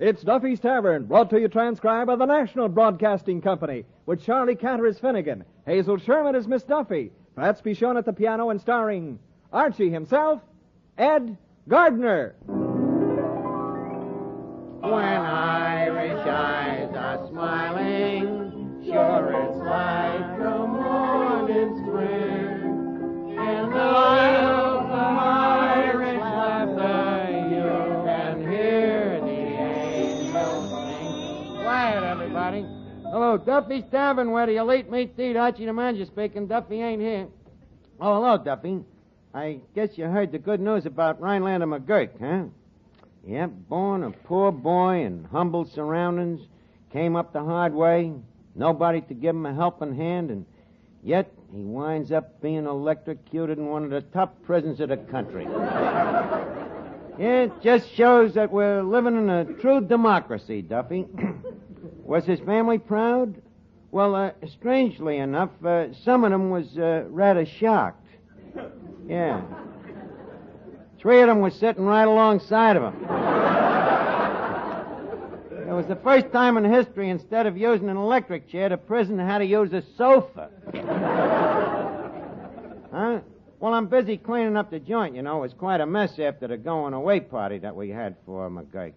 It's Duffy's Tavern, brought to you transcribed by the National Broadcasting Company, with Charlie Cantor as Finnegan, Hazel Sherman as Miss Duffy, Fats Pichon at the piano, and starring Archie himself, Ed Gardner. When Irish eyes are smiling, sure it's like the morning spring. In the light of the Irish laughter, you can hear the angels sing. Quiet, everybody. Hello, Duffy's Tavern, where the elite meet the Archie the manager speaking. Duffy ain't here. Oh, hello, Duffy. I guess you heard the good news about Rhinelander McGurk, huh? Yep, born a poor boy in humble surroundings, came up the hard way, nobody to give him a helping hand, and yet he winds up being electrocuted in one of the top prisons of the country. It just shows that we're living in a true democracy, Duffy. Was his family proud? Well, strangely enough, some of them was rather shocked. Yeah. 3 of them was sitting right alongside of him. It was the first time in history, instead of using an electric chair, the prison had to use a sofa. Huh? Well, I'm busy cleaning up the joint, you know. It was quite a mess after the going-away party that we had for McGurk.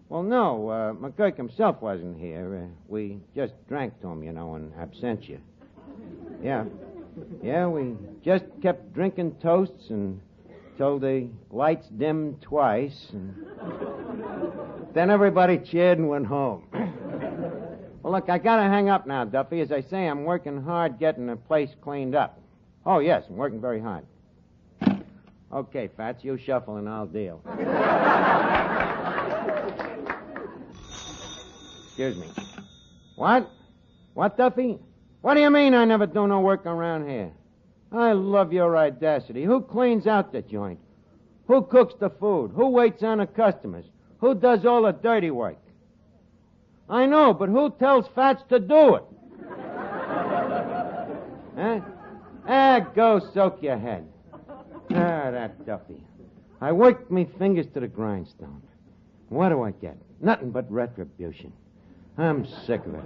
Well, no, McGurk himself wasn't here. We just drank to him, you know, in absentia. Yeah. Yeah, we just kept drinking toasts until the lights dimmed twice, and then everybody cheered and went home. Well, look, I gotta hang up now, Duffy. As I say, I'm working hard getting the place cleaned up. Oh, yes, I'm working very hard. Okay, Fats, you shuffle and I'll deal. Excuse me. What? What, Duffy? What do you mean I never do no work around here? I love your audacity. Who cleans out the joint? Who cooks the food? Who waits on the customers? Who does all the dirty work? I know, but who tells Fats to do it? Huh? Go soak your head. That Duffy. I worked me fingers to the grindstone. What do I get? Nothing but retribution. I'm sick of it.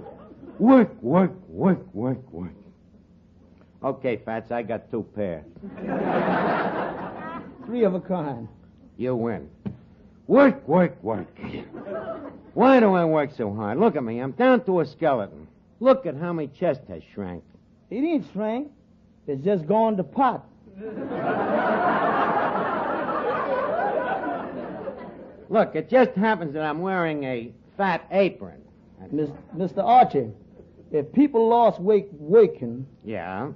Work, work, work, work, work. Okay, Fats, I got 2 pair. 3 of a kind. You win. Work, work, work. Why do I work so hard? Look at me. I'm down to a skeleton. Look at how my chest has shrank. It ain't shrank. It's just gone to pot. Look, it just happens that I'm wearing a fat apron. Mr. Archie, if people lost weight working, Yeah?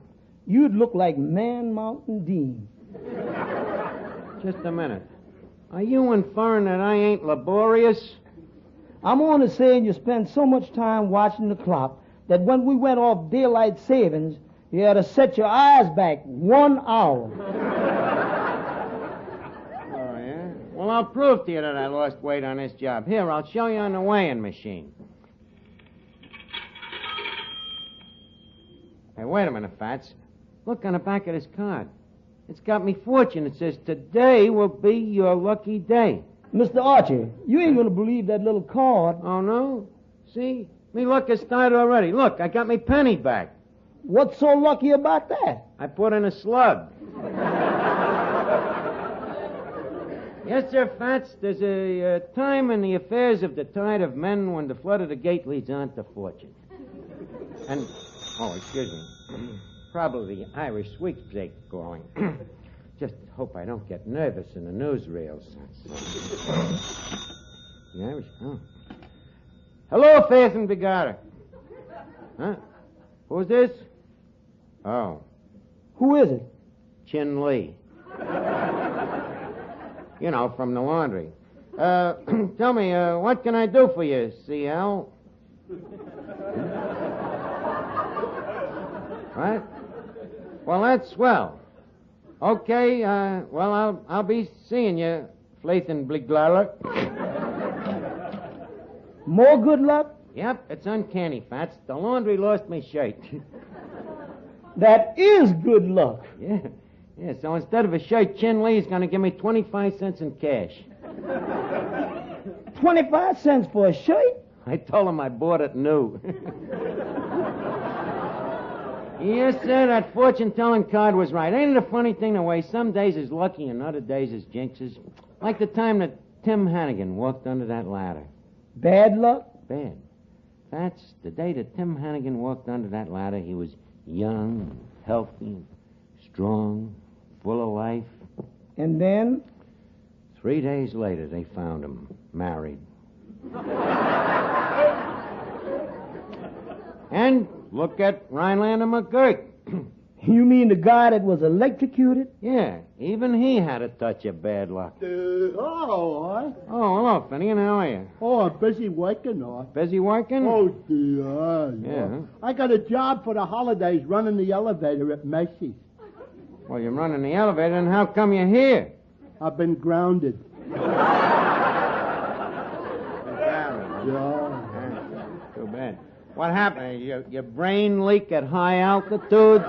you'd look like Man Mountain Dean. Just a minute. Are you inferring that I ain't laborious? I'm only saying you spend so much time watching the clock that when we went off daylight savings, you had to set your eyes back 1 hour. Oh, yeah? Well, I'll prove to you that I lost weight on this job. Here, I'll show you on the weighing machine. Hey, wait a minute, Fats. Look on the back of this card. It's got me fortune. It says, today will be your lucky day. Mr. Archie, you ain't going to believe that little card. Oh, no? See? Me luck has started already. Look, I got me penny back. What's so lucky about that? I put in a slug. Yes, sir, Fats. There's a time in the affairs of the tide of men when the flood of the gate leads on to fortune. And, oh, excuse me. Probably the Irish sweepstake going. Just hope I don't get nervous in the newsreels. The Irish, oh. Hello, Faith and Begara. Huh? Who's this? Oh. Who is it? Chin Lee. You know, from the laundry. Tell me, what can I do for you, CL? What? Well, that's swell. Okay, well, I'll be seeing you, Flathen Bliglaler. More good luck? Yep, it's uncanny, Fats. The laundry lost me shirt. That is good luck. Yeah, so instead of a shirt, Chin Lee's going to give me 25 cents in cash. 25 cents for a shirt? I told him I bought it new. Yes, sir, that fortune-telling card was right. Ain't it a funny thing the way some days is lucky and other days is jinxes? Like the time that Tim Hannigan walked under that ladder. Bad luck? Bad. That's the day that Tim Hannigan walked under that ladder. He was young, healthy, strong, full of life. And then? 3 days later, they found him married. And look at Rhinelander McGurk. You mean the guy that was electrocuted? Yeah, even he had a touch of bad luck. Hello, Art. Oh, hello, Finnegan. How are you? Oh, I'm busy working, Art. Busy working? Oh, dear. Yeah. I got a job for the holidays running the elevator at Macy's. Well, you're running the elevator, and how come you're here? I've been grounded. Yeah. Too bad. What happened? Your brain leak at high altitudes?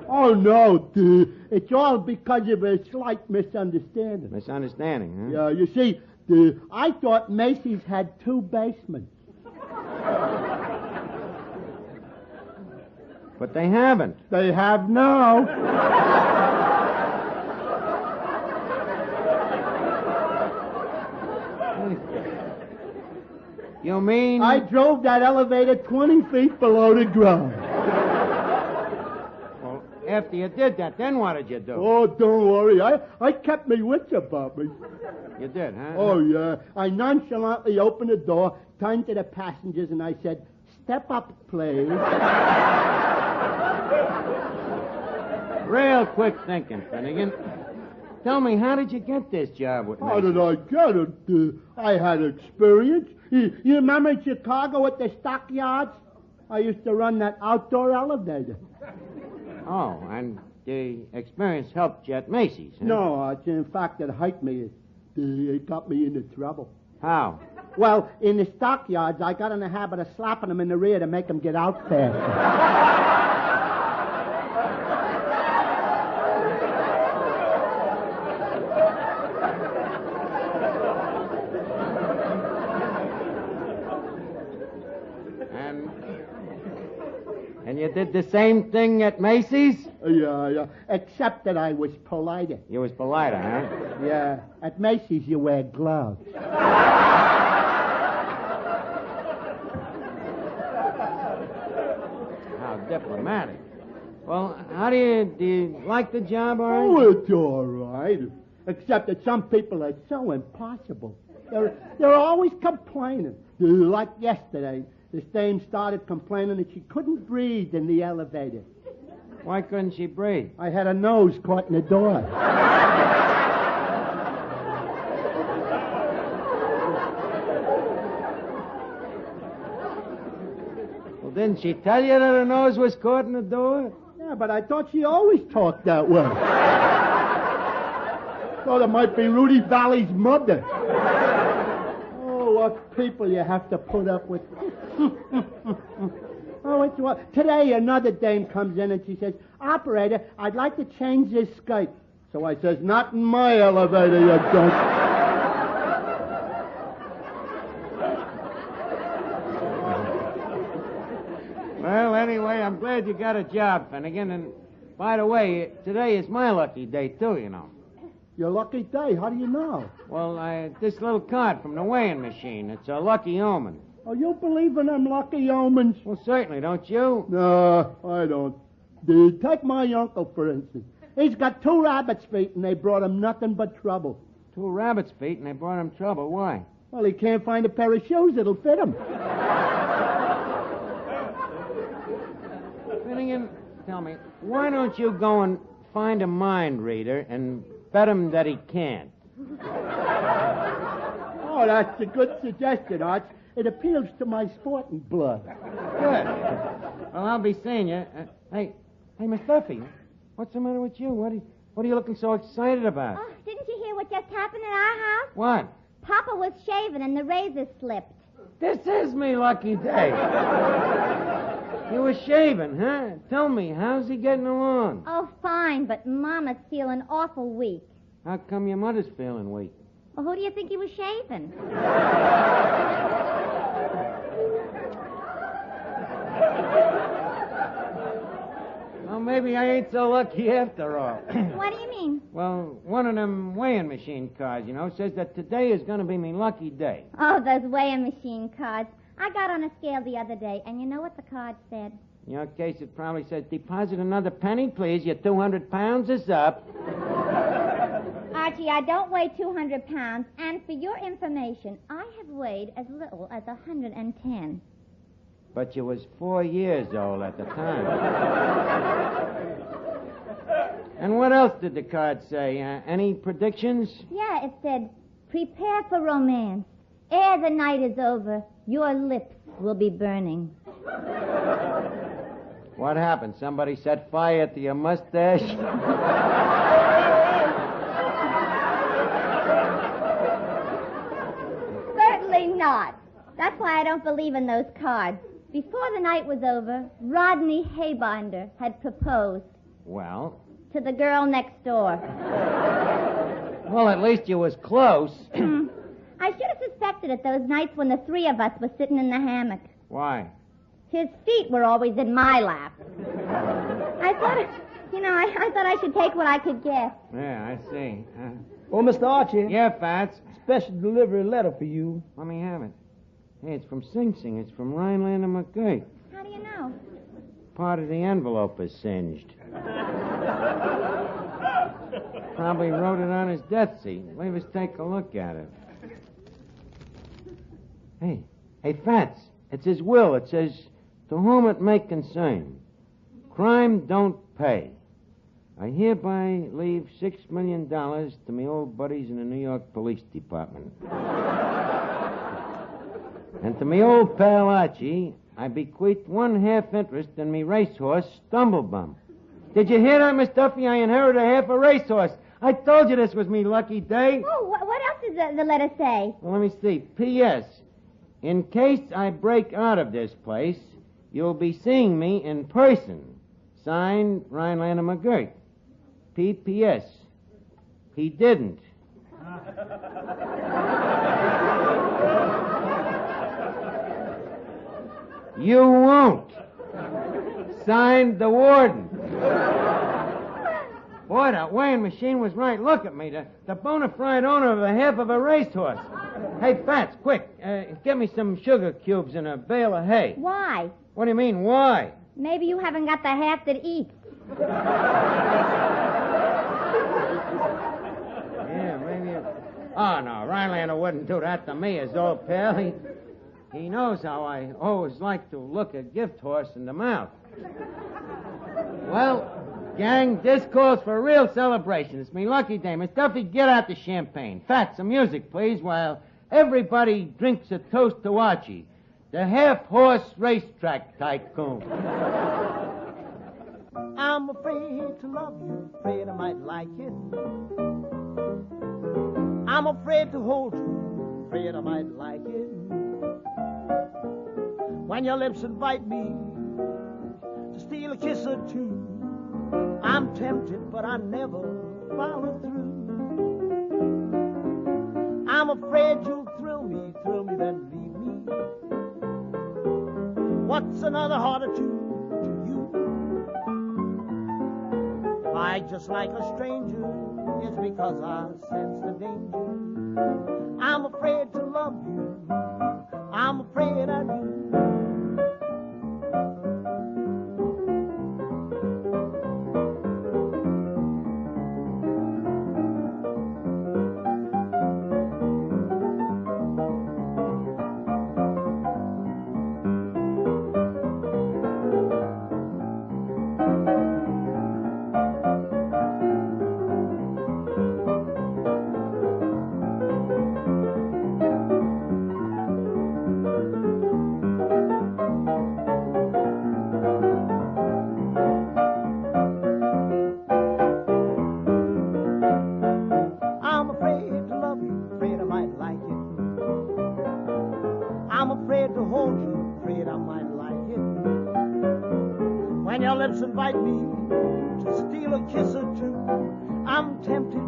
Oh, no, dear. It's all because of a slight misunderstanding. Misunderstanding, huh? Yeah, you see, dear, I thought Macy's had 2 basements. But they haven't. They have now. You mean... I drove that elevator 20 feet below the ground. Well, after you did that, then what did you do? Oh, don't worry. I kept me wits about me. You did, huh? Oh, yeah. I nonchalantly opened the door, turned to the passengers, and I said, "Step up, please." Real quick thinking, Finnegan. Tell me, how did you get this job with me? How did I get it? I had experience. You remember Chicago at the stockyards? I used to run that outdoor elevator. Oh, and the experience helped you at Macy's, huh? No, in fact, it hurt me. It got me into trouble. How? Well, in the stockyards, I got in the habit of slapping them in the rear to make them get out faster. And you did the same thing at Macy's? Yeah. Except that I was politer. You was politer, huh? Yeah. At Macy's, you wear gloves. How diplomatic. Well, do you like the job, all right? Oh, it's all right. Except that some people are so impossible. They're always complaining. Like yesterday, this dame started complaining that she couldn't breathe in the elevator. Why couldn't she breathe? I had a nose caught in the door. Well, didn't she tell you that her nose was caught in the door? Yeah, but I thought she always talked that way. Thought it might be Rudy Valley's mother. Oh, what people you have to put up with. Oh, it's what? Today another dame comes in and she says, "Operator, I'd like to change this skirt." So I says, "Not in my elevator, you don't." Well, anyway, I'm glad you got a job, Finnegan. And by the way, today is my lucky day, too, you know. Your lucky day? How do you know? Well, this little card from the weighing machine. It's a lucky omen. Oh, you believe in them lucky omens? Well, certainly, don't you? No, I don't. Take my uncle, for instance. He's got 2 rabbit's feet, and they brought him nothing but trouble. 2 rabbit's feet, and they brought him trouble. Why? Well, he can't find a pair of shoes that'll fit him. Finnegan, tell me, why don't you go and find a mind reader and bet him that he can't? Oh, that's a good suggestion, Arch. It appeals to my sporting blood. Good. Well, I'll be seeing you. Hey, Miss Duffy, what's the matter with you? What are you looking so excited about? Oh, didn't you hear what just happened at our house? What? Papa was shaving and the razor slipped. This is me lucky day. You were shaving, huh? Tell me, how's he getting along? Oh, fine, but Mama's feeling awful weak. How come your mother's feeling weak? Well, who do you think he was shaving? Well, maybe I ain't so lucky after all. What do you mean? Well, one of them weighing machine cards, says that today is going to be me lucky day. Oh, those weighing machine cards. I got on a scale the other day, and you know what the card said? In your case, it probably says, deposit another penny, please. Your 200 pounds is up. Archie, I don't weigh 200 pounds, and for your information, I have weighed as little as 110. But you was 4 years old at the time. And what else did the card say? Any predictions? Yeah, it said, prepare for romance. Ere the night is over, your lips will be burning. What happened? Somebody set fire to your mustache? Certainly not. That's why I don't believe in those cards. Before the night was over, Rodney Haybinder had proposed. Well? To the girl next door. Well, at least you was close. I should have suspected it those nights when the three of us were sitting in the hammock. Why? His feet were always in my lap. I thought I should take what I could get. Yeah, I see. Oh, Mr. Archie. Yeah, Fats? Special delivery letter for you. Let me have it. Hey, it's from Sing Sing. It's from Rhinelander McGurk. How do you know? Part of the envelope is singed. Probably wrote it on his death seat. Leave us take a look at it. Hey, Fats. It's his will. It says, to whom it may concern, crime don't pay. I hereby leave $6 million to me old buddies in the New York Police Department. And to me old pal Archie, I bequeath 1/2 interest in me racehorse, Stumblebum. Did you hear that, Miss Duffy? I inherited half a racehorse. I told you this was me lucky day. Oh, what else does the letter say? Well, let me see. P.S. In case I break out of this place, you'll be seeing me in person. Signed, Rhinelander McGurk. P.P.S. He didn't. You won't. Signed, the warden. Boy, that weighing machine was right. Look at me, the bona fide owner of a half of a racehorse. Hey, Fats, quick, get me some sugar cubes and a bale of hay. Why? What do you mean, why? Maybe you haven't got the half that eats. Yeah, maybe. Oh, no, Rhinelander wouldn't do that to me, his old pal. He knows how I always like to look a gift horse in the mouth. Well, gang, this calls for a real celebration. It's me lucky day. Miss Duffy, get out the champagne. Fat, some music, please, while everybody drinks a toast to Archie, the half-horse racetrack tycoon. I'm afraid to love you, afraid I might like it. I'm afraid to hold you, afraid I might like it. When your lips invite me to steal a kiss or two, I'm tempted, but I never follow through. I'm afraid you'll thrill me, then leave me. What's another heart or two to you? If I just like a stranger, it's because I sense the danger. I'm afraid to love you, I'm afraid I do. Invite me to steal a kiss or two. I'm tempted,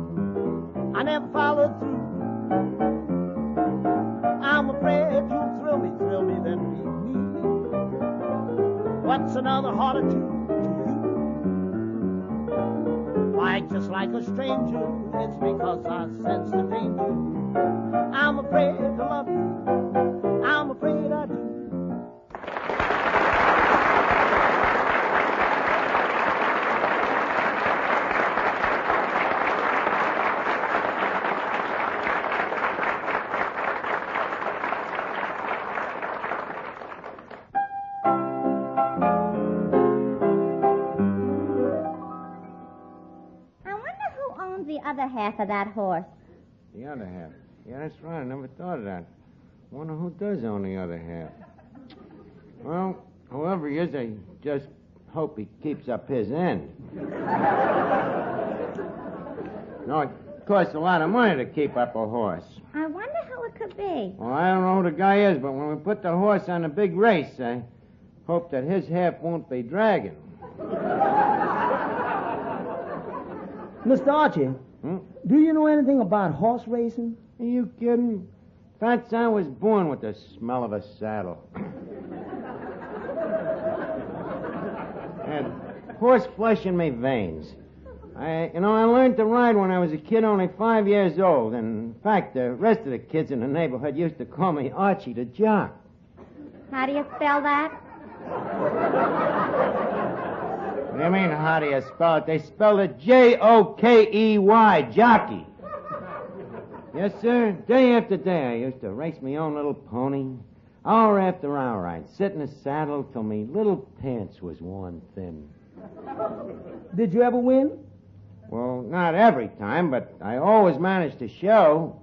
I never follow through. another heart or two. Fight just like a stranger, it's because I sense the danger. I'm afraid to love you, I'm afraid I do. The other half of that horse. The other half? Yeah, that's right. I never thought of that. Wonder who does own the other half. Well, whoever he is, I just hope he keeps up his end. No, it costs a lot of money to keep up a horse. I wonder who it could be. Well, I don't know who the guy is, but when we put the horse on a big race, I hope that his half won't be dragging. Mr. Archie, do you know anything about horse racing? Are you kidding? Fats, I was born with the smell of a saddle. Had horse flesh in my veins. I learned to ride when I was a kid, only 5 years old. And in fact, the rest of the kids in the neighborhood used to call me Archie the Jock. How do you spell that? What do you mean, how do you spell it? They spelled it Jokey, jockey. Yes, sir. Day after day, I used to race my own little pony. Hour after hour, I'd sit in the saddle till me little pants was worn thin. Did you ever win? Well, not every time, but I always managed to show.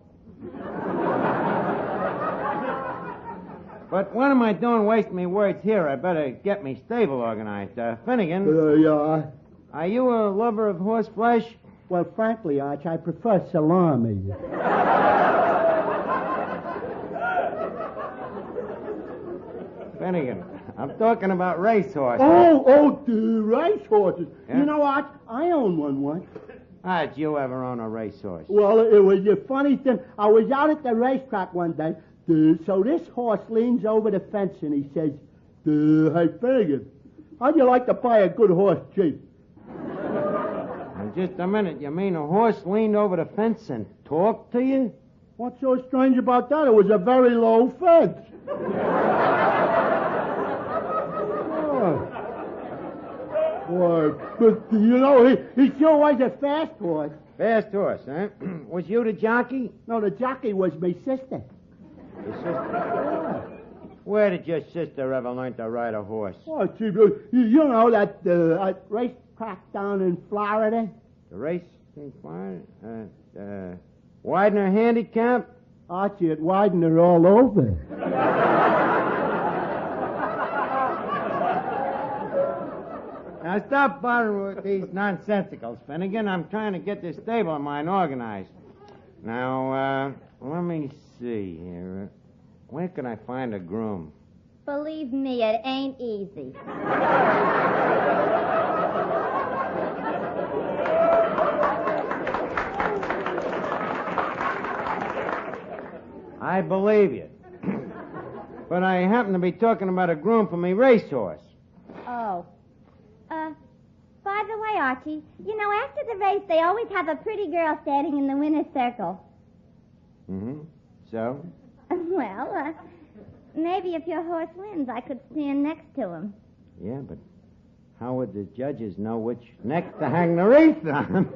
But what am I doing wasting me words here? I better get me stable organized. Finnegan. Yeah. Are you a lover of horse flesh? Well, frankly, Arch, I prefer salami. Finnegan, I'm talking about racehorses. The racehorses. Yeah. You know, Arch, I own one once. How'd you ever own a racehorse? Well, it was a funny thing. I was out at the racetrack one day. So this horse leans over the fence and he says, "Hey, Finnegan, how'd you like to buy a good horse cheap?" Now, just a minute. You mean a horse leaned over the fence and talked to you? What's so strange about that? It was a very low fence. But, you know, he sure was a fast horse. Fast horse, huh? Was you the jockey? No, the jockey was my sister. Your sister? Where did your sister ever learn to ride a horse? Oh, gee, you know that racetrack down in Florida? The race in Florida? Widener Handicap? Archie, at Widener all over. Now, stop bothering with these nonsensicals, Finnegan. I'm trying to get this stable of mine organized. Now, let me see here. Where can I find a groom? Believe me, it ain't easy. I believe you. But I happen to be talking about a groom for me racehorse. Oh. By the way, Archie, you know, after the race, they always have a pretty girl standing in the winner's circle. Mm-hmm. So? Well, maybe if your horse wins, I could stand next to him. Yeah, but how would the judges know which neck to hang the wreath on?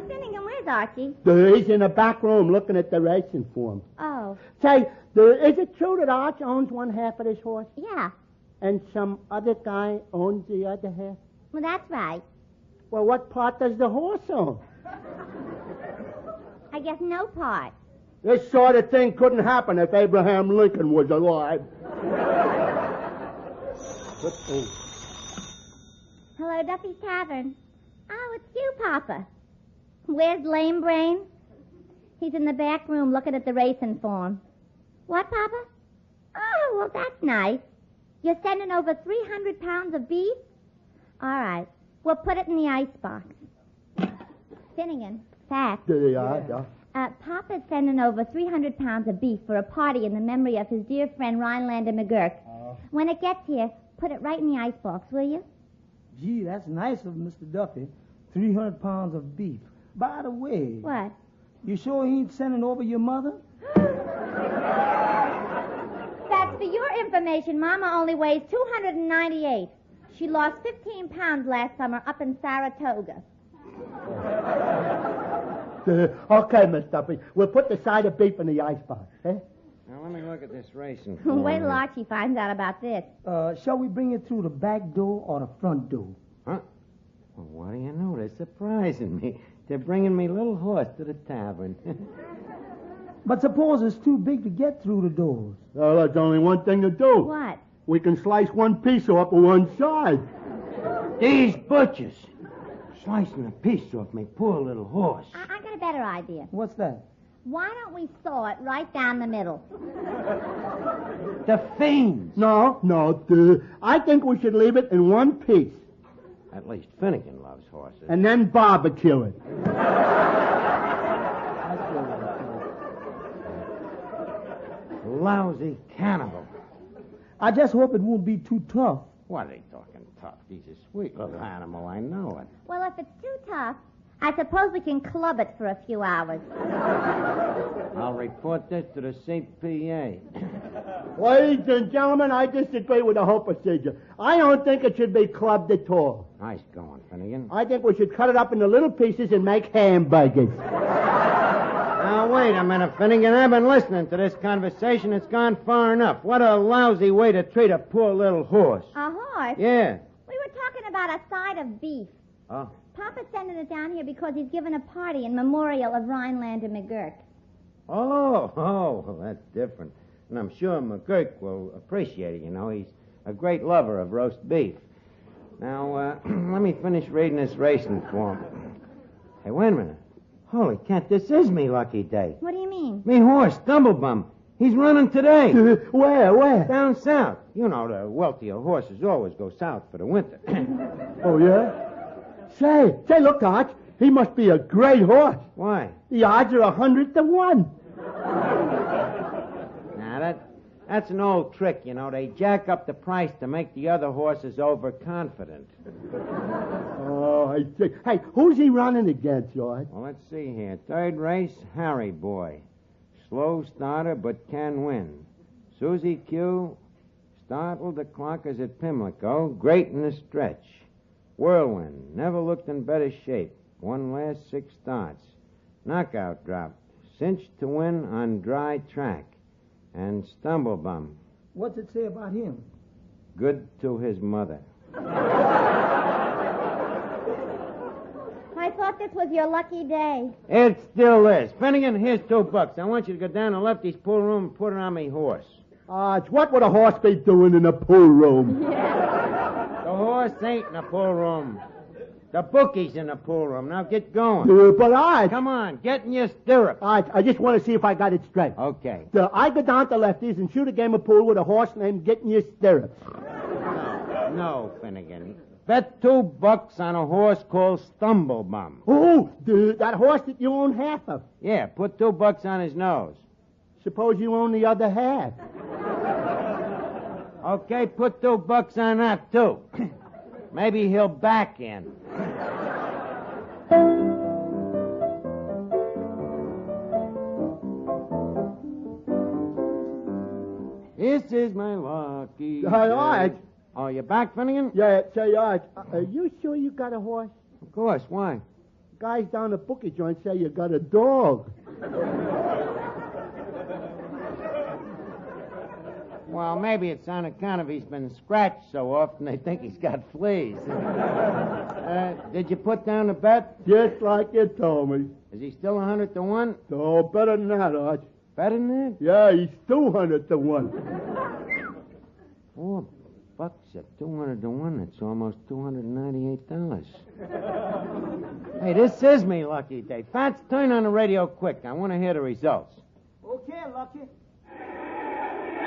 Finnegan, where's Archie? He's in the back room looking at the racing form. Oh. Say, is it true that Arch owns one half of this horse? Yeah. And some other guy owns the other half? Well, that's right. Well, what part does the horse own? I guess no part. This sort of thing couldn't happen if Abraham Lincoln was alive. Hello, Duffy's Tavern. Oh, it's you, Papa. Where's Lame Brain? He's in the back room looking at the racing form. What, Papa? Oh, well, that's nice. You're sending over 300 pounds of beef? All right. We'll put it in the icebox. Finnegan, fat. Papa's sending over 300 pounds of beef for a party in the memory of his dear friend Rhinelander McGurk. When it gets here, put it right in the icebox, will you? Gee, that's nice of Mr. Duffy. 300 pounds of beef. By the way... What? You sure he ain't sending over your mother? That's for your information. Mama only weighs 298. She lost 15 pounds last summer up in Saratoga. Okay, Miss Duffy. We'll put the side of beef in the icebox. Eh? Now, let me look at this racing Wait till form. Archie finds out about this. Shall we bring it through the back door or the front door? Huh? Well, what do you know? They're surprising me. They're bringing me little horse to the tavern. But suppose it's too big to get through the doors. Oh, there's only one thing to do. What? We can slice one piece off of one side. These butchers slicing a piece off me poor little horse. I got a better idea. What's that? Why don't we saw it right down the middle? The fiends. No. I think we should leave it in one piece. At least Finnegan loves horses. And then barbecue it. Lousy cannibal. I just hope it won't be too tough. What are they talking tough? He's a sweet little animal, I know it. Well, if it's too tough, I suppose we can club it for a few hours. I'll report this to the CPA. Ladies and gentlemen, I disagree with the whole procedure. I don't think it should be clubbed at all. Nice going, Finnegan. I think we should cut it up into little pieces and make hamburgers. Now, wait a minute, Finnegan. I've been listening to this conversation. It's gone far enough. What a lousy way to treat a poor little horse. A horse? Yeah. We were talking about a side of beef. Oh. Papa's sending it down here because he's giving a party in memorial of Rhinelander McGurk. Oh, well, that's different. And I'm sure McGurk will appreciate it, you know. He's a great lover of roast beef. Now, let me finish reading this racing form. Hey, wait a minute. Holy cat, this is me lucky day. What do you mean? Me horse, Stumblebum. He's running today. Where? Down south. You know, the wealthier horses always go south for the winter. Oh, yeah? Say, look, Arch. He must be a great horse. Why? The odds are 100 to 1. Now, that's an old trick, you know. They jack up the price to make the other horses overconfident. Oh, I see. Hey, who's he running against, George? Well, let's see here. Third race, Harry Boy. Slow starter, but can win. Susie Q. Startled the clockers at Pimlico. Great in the stretch. Whirlwind. Never looked in better shape. Won last 6 starts. Knockout drop. Cinched to win on dry track. And Stumblebum. What's it say about him? Good to his mother. I thought this was your lucky day. It still is. Finnegan, here's $2. I want you to go down to Lefty's pool room and put it on me horse. Arch, what would a horse be doing in a pool room? The horse ain't in the pool room. The bookie's in the pool room. Now get going. But Arch... Come on, get in your stirrups. Arch, I just want to see if I got it straight. Okay. I go down to Lefty's and shoot a game of pool with a horse named Get in Your Stirrups. No, Finnegan. Bet $2 on a horse called Stumblebum. Oh, that horse that you own half of. Yeah, put $2 on his nose. Suppose you own the other half. Okay, put $2 on that, too. Maybe he'll back in. This is my lucky Hey, day. Arch. Oh, you back, Finnegan? Yeah, say, Arch, are you sure you got a horse? Of course. Why? Guys down the bookie joint say you got a dog. Well, maybe it's on account of he's been scratched so often they think he's got fleas. Did you put down the bet? Just like you told me. Is he still 100 to 1? Oh, better than that, Arch. Better than that? Yeah, he's 200 to 1. $4 at 200 to 1. That's almost $298. Hey, this is me lucky day. Fats, turn on the radio quick. I want to hear the results. Okay, Lucky.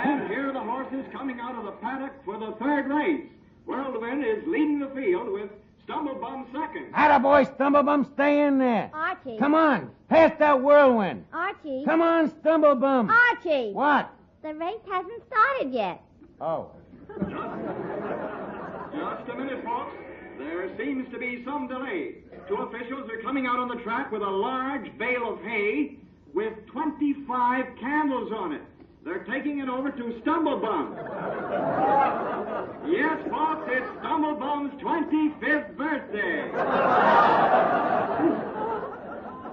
And here are the horses coming out of the paddock for the third race. Whirlwind is leading the field with Stumblebum second. Attaboy, Stumblebum, stay in there. Archie. Come on, past that whirlwind. Archie. Come on, Stumblebum. Archie. What? The race hasn't started yet. Oh. Just a minute, folks. There seems to be some delay. 2 officials are coming out on the track with a large bale of hay with 25 candles on it. They're taking it over to Stumblebum. Yes, folks, it's Stumblebum's 25th birthday.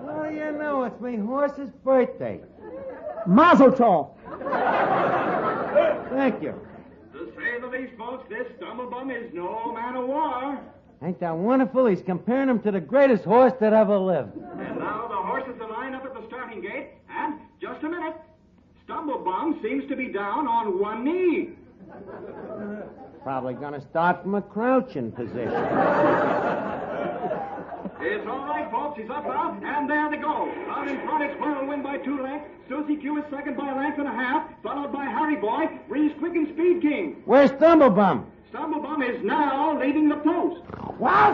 Well, you know, it's my horse's birthday. Mazel tov. Thank you. To say the least, folks, this Stumblebum is no man of war. Ain't that wonderful? He's comparing him to the greatest horse that ever lived. And now the horses are lined up at the starting gate, and just a minute, Stumblebum seems to be down on one knee. Probably gonna start from a crouching position. It's all right, folks. He's up now, and there they go. Out in front is Whirlwind by 2 lengths. Susie Q is second by a length and a half, followed by Harry Boy, Breeze Quick, and Speed King. Where's Stumblebum? Stumblebum is now leaving the post. What?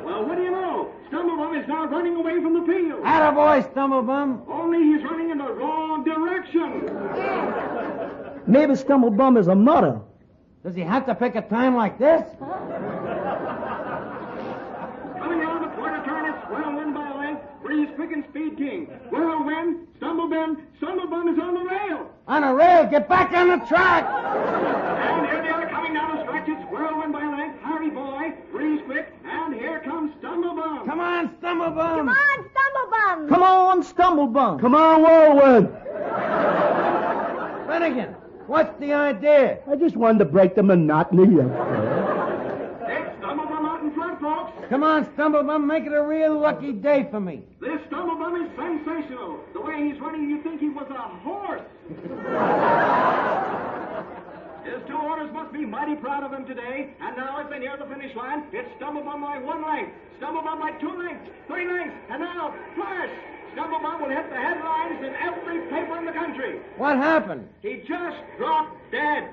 Well, what do you know? Stumblebum is now running away from the field. Attaboy, Stumblebum. Only he's running in the wrong direction. Maybe Stumblebum is a nutter. Does he have to pick a time like this? Coming around the quarter turn, it's Whirlwind by a length, Breeze Quick, and Speed King. Whirlwind, Stumblebum is on the rail. On a rail, get back on the track. And here they are coming down the stretch. It's Whirlwind by a length, Harry Boy, Breeze Quick, and here comes Stumblebum. Come on, Stumblebum. Come on, Stumblebum. Come on, Stumblebum. Come on, Whirlwind. Finnegan, what's the idea? I just wanted to break the monotony of It's Stumblebum out in front, folks. Come on, Stumblebum, make it a real lucky day for me. This Stumblebum is sensational. The way he's running, you'd think he was a horse. His 2 owners must be mighty proud of him today. And now, as they near the finish line, it's Stumblebum by 1 length, Stumblebum by 2 lengths, 3 lengths, and now, flash! Stumblebum will hit the headlines in every paper in the country. What happened? He just dropped dead.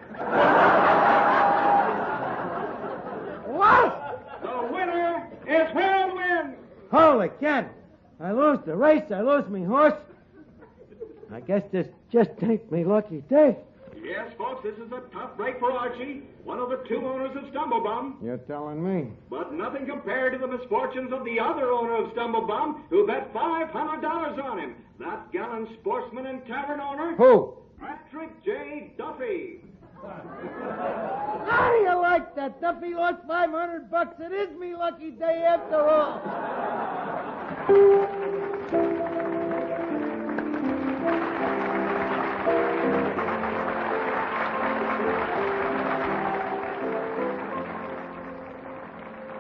What? The winner is Whirlwind. Holy cat. I lose the race, I lose me horse. I guess this just ain't me lucky day. Yes, folks, this is a tough break for Archie, one of the 2 owners of Stumblebum. You're telling me. But nothing compared to the misfortunes of the other owner of Stumblebum, who bet $500 on him. That gallant sportsman and tavern owner, Who? Patrick J. Duffy. How do you like that? Duffy lost $500. It is me lucky day after all.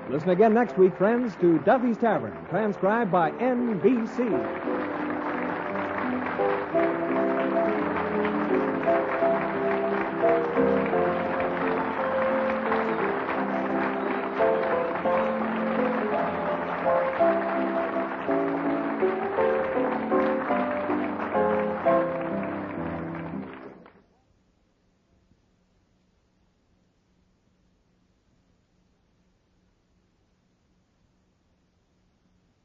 Listen again next week, friends, to Duffy's Tavern, transcribed by NBC.